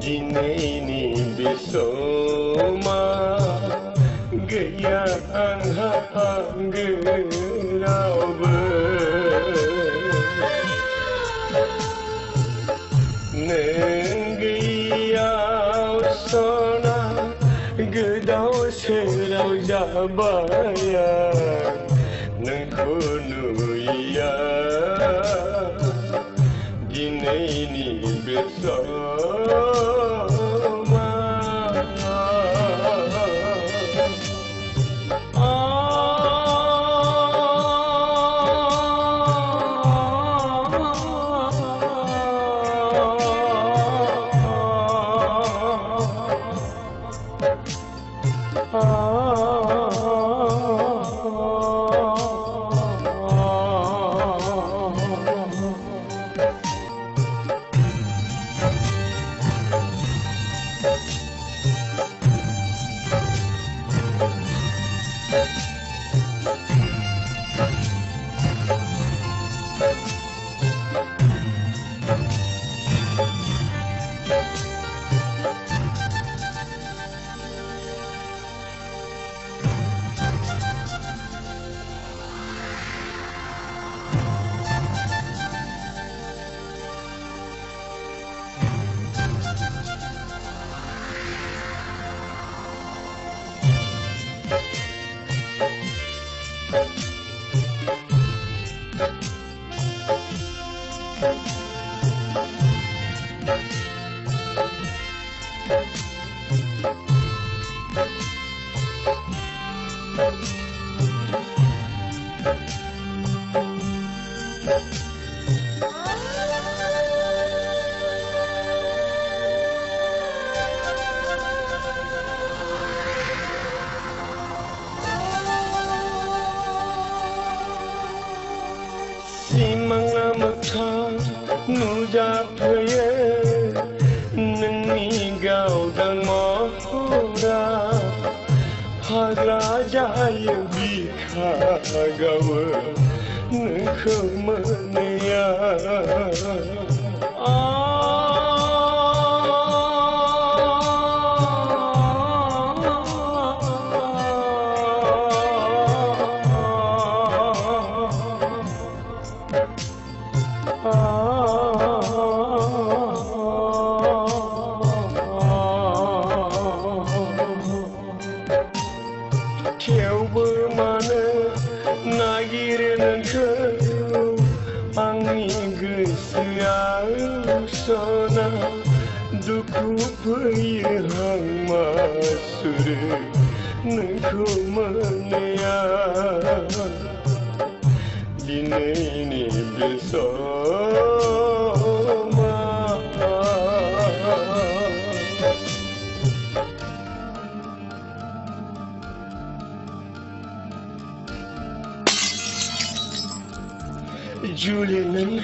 Dineini bersama gaya anggerau nenggiyau sona gedau serau jabayan nengkonuia dineini bersama Simang mekha nujapye nani gau dan mahura hagra jaya bikha gawa nkhmanya Mana nagirin kau angin gesyau sana duku payah masur nengku menaya dineini bersama Julian